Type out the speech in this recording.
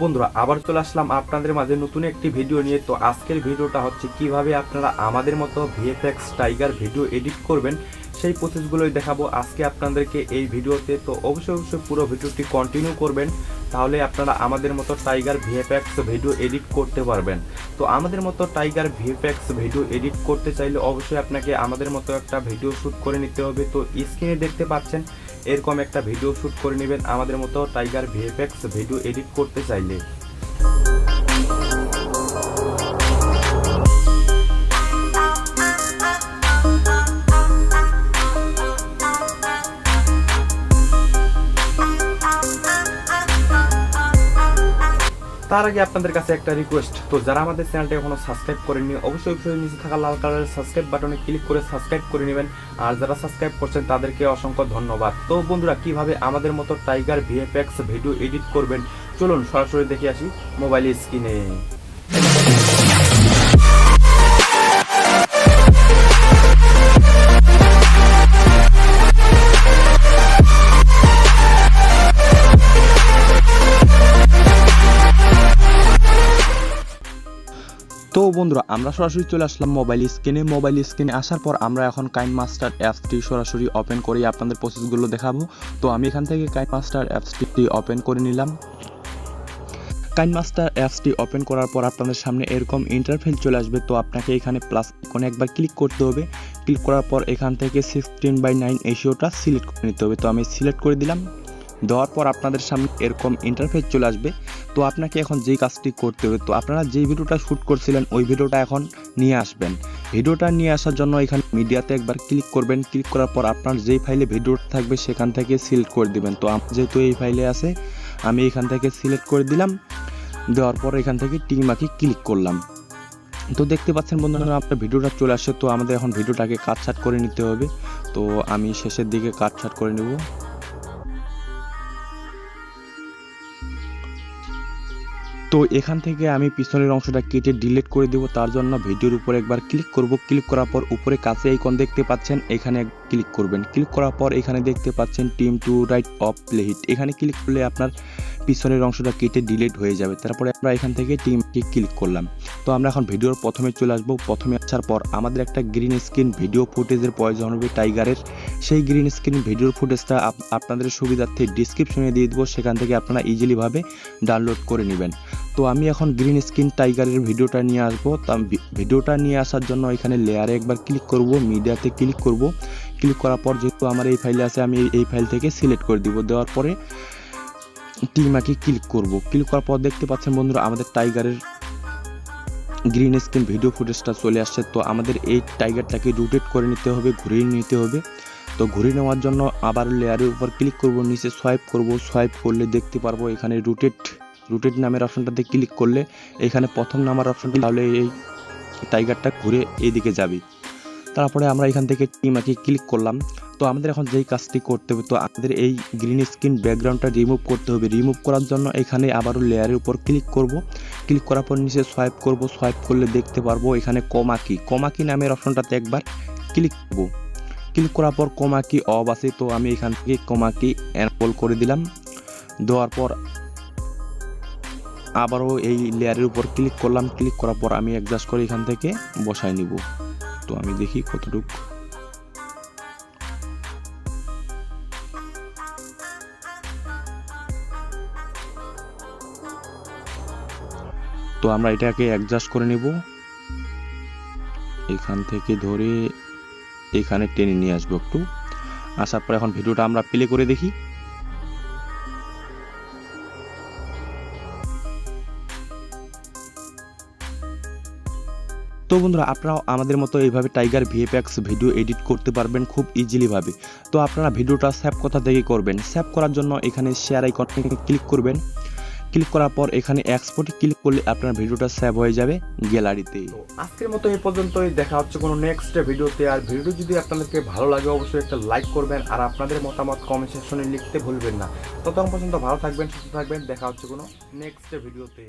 বন্ধুরা আবার চলে আসলাম আপনাদের মাঝে নতুন একটি ভিডিও নিয়ে। তো আজকের ভিডিওটা হচ্ছে কিভাবে আপনারা আমাদের মতো ভিএফএক্স টাইগার ভিডিও এডিট করবেন সেই প্রসেসগুলোই দেখাবো আজকে আপনাদেরকে এই ভিডিওতে। তো অবশ্যই পুরো ভিডিওটি কন্টিনিউ করবেন, তাহলে আপনারা আমাদের মতো টাইগার ভিএফএক্স ভিডিও এডিট করতে পারবেন। তো আমাদের মতো টাইগার ভিএফএক্স ভিডিও এডিট করতে চাইলে অবশ্যই আপনাকে আমাদের মতো একটা ভিডিও শ্যুট করে নিতে হবে। তো স্ক্রিনে দেখতে পাচ্ছেন এরকম একটা ভিডিও শ্যুট করে নেবেন আমাদের মতো টাইগার ভিএফএক্স ভিডিও এডিট করতে চাইলে। তার আগে আপনাদের কাছে একটা রিকোয়েস্ট, তো যারা আমাদের চ্যানেলটা এখনো সাবস্ক্রাইব করেননি অবশ্যই নিচে থাকা লাল কালারের সাবস্ক্রাইব বাটনে ক্লিক করে সাবস্ক্রাইব করে নেবেন। আর যারা সাবস্ক্রাইব করছেন তাদেরকে অসংখ্য ধন্যবাদ। তো বন্ধুরা কিভাবে আমাদের মতো টাইগার ভিএফএক্স ভিডিও এডিট করবেন চলুন সরাসরি দেখে আসি মোবাইল স্ক্রিনে। তো বন্ধুরা আমরা সরাসরি চলে আসলাম মোবাইল স্ক্রিনে আসার পর আমরা এখন কাইনমাস্টার অ্যাপসটি সরাসরি ওপেন করে আপনাদের প্রসেসগুলো দেখাবো। তো আমি এখান থেকে কাইনমাস্টার অ্যাপসটি ওপেন করে নিলাম। কাইনমাস্টার অ্যাপসটি ওপেন করার পর আপনাদের সামনে এরকম ইন্টারফেস চলে আসবে। তো আপনাকে এখানে প্লাস আইকনে একবার ক্লিক করতে হবে। ক্লিক করার পর এখান থেকে 16:9 রেশিওটা সিলেক্ট করে নিতে হবে। তো আমি সিলেক্ট করে দিলাম। দেওয়ার পর আপনাদের সামনে এরকম ইন্টারফেস চলে আসবে। তো আপনাকে এখন যেই কাজটি করতে হবে, তো আপনারা যেই ভিডিওটা শ্যুট করছিলেন ওই ভিডিওটা এখন নিয়ে আসবেন। ভিডিওটা নিয়ে আসার জন্য এখানে মিডিয়াতে একবার ক্লিক করবেন। ক্লিক করার পর আপনার যেই ফাইলে ভিডিওটা থাকবে সেখান থেকে সিলেক্ট করে দিবেন। তো যেহেতু এই ফাইলে আছে আমি এখান থেকে সিলেক্ট করে দিলাম। দেওয়ার পর এখান থেকে টিকমার্কে ক্লিক করলাম। তো দেখতে পাচ্ছেন বন্ধুরা আপনার ভিডিওটা চলে আসে। তো আমাদের এখন ভিডিওটাকে কাটছাট করে নিতে হবে। তো আমি শেষের দিকে কাটছাট করে নেব। তো এখান থেকে আমি পিছনের অংশটা কেটে ডিলিট করে দেব। তার জন্য ভিডিওর উপরে একবার ক্লিক করব। ক্লিক করার পর উপরে কাছে আইকন দেখতে পাচ্ছেন, এখানে ক্লিক করবেন। ক্লিক করার পর এখানে দেখতে পাচ্ছেন team to right of play hit, এখানে ক্লিক করলে আপনার পিছনের অংশটা কেটে ডিলিট হয়ে যাবে। তারপরে আমরা এখান থেকে টিমকে ক্লিক করলাম। তো আমরা এখন ভিডিওর প্রথমে চলে আসবো। প্রথমে আসার পর আমাদের একটা গ্রিন স্ক্রিন ভিডিও ফুটেজের প্রয়োজন হবে টাইগারের। সেই গ্রিন স্ক্রিন ভিডিওর ফুটেজটা আপনাদের সুবিধার্থে ডিসক্রিপশনে দিয়ে দেবো, সেখান থেকে আপনারা ইজিলিভাবে ডাউনলোড করে নেবেন। তো আমি এখন গ্রিন স্ক্রিন টাইগারের ভিডিওটা নিয়ে আসবো। তা ভিডিওটা নিয়ে আসার জন্য এখানে লেয়ারে একবার ক্লিক করব, মিডিয়াতে ক্লিক করব। ক্লিক করার পর যেহেতু আমার এই ফাইলে আছে আমি এই ফাইল থেকে সিলেক্ট করে দিব। দেওয়ার পরে টিমাকে ক্লিক করব। ক্লিক করার পর দেখতে পাচ্ছেন বন্ধুরা আমাদের টাইগারের গ্রিন স্ক্রিন ভিডিও ফুটেজটা চলে আসছে। তো আমাদের এই টাইগারটাকে রোটেট করে নিতে হবে, ঘুরিয়ে নিতে হবে। তো ঘুরিয়ে নেওয়ার জন্য আবার লেয়ারের উপর ক্লিক করব, নিচে সোয়াইপ করব। সোয়াইপ করলে দেখতে পারবো এখানে রোটেট নামের অপশনটাতে ক্লিক করলে এখানে প্রথম নাম্বার অপশনটি, তাহলে এই টাইগারটা ঘুরে এইদিকে যাবে। তারপরে আমরা এখান থেকে টিমাকে ক্লিক করলাম। তো আমাদের এখন যেই কাজটি করতে হবে, তো আমাদের এই গ্রিন স্ক্রিন ব্যাকগ্রাউন্ডটা রিমুভ করতে হবে। রিমুভ করার জন্য এখানে আবারও লেয়ারের উপর ক্লিক করব। ক্লিক করার পর নিচে সোয়াইপ করব। সোয়াইপ করলে দেখতে পারবো এখানে কমা কি নামের অপশনটাতে একবার ক্লিক করব। ক্লিক করার পর কমা কি অফ আছে, তো আমি এখান থেকে কমা কি এনএবল করে দিলাম। দেওয়ার পর আবারও এই লেয়ারের উপর ক্লিক করলাম। ক্লিক করার পর আমি অ্যাডজাস্ট করে এখান থেকে বসায় নিব। তো আমি দেখি কতটুকু। তো আমরা এটাকে অ্যাডজাস্ট করে নিব, এখান থেকে ধরে এখানে টেনে নিয়ে আসবো একটু। আসার পর এখন ভিডিওটা আমরা প্লে করে দেখি। তো বন্ধুরা আপনারাও আমাদের মতো এইভাবে টাইগার ভিএফএক্স ভিডিও এডিট করতে পারবেন খুব ইজিলি ভাবে। তো আপনারা ভিডিওটা সেভ কোথা থেকে করবেন, সেভ করার জন্য এখানে শেয়ার আইকনে ক্লিক করবেন। ক্লিক করার পর এখানে এক্সপোর্টে ক্লিক করলে আপনার ভিডিওটা সেভ হয়ে যাবে গ্যালারিতে। তো আজকের মতো এই পর্যন্তই, দেখা হচ্ছে কোনো নেক্সট ভিডিওতে। আর ভিডিও যদি আপনাদেরকে ভালো লাগে অবশ্যই একটা লাইক করবেন, আর আপনাদের মতামত কমেন্ট সেকশনে লিখতে ভুলবেন না। ততক্ষণ পর্যন্ত ভালো থাকবেন, সুস্থ থাকবেন, দেখা হচ্ছে কোনো নেক্সট ভিডিওতে।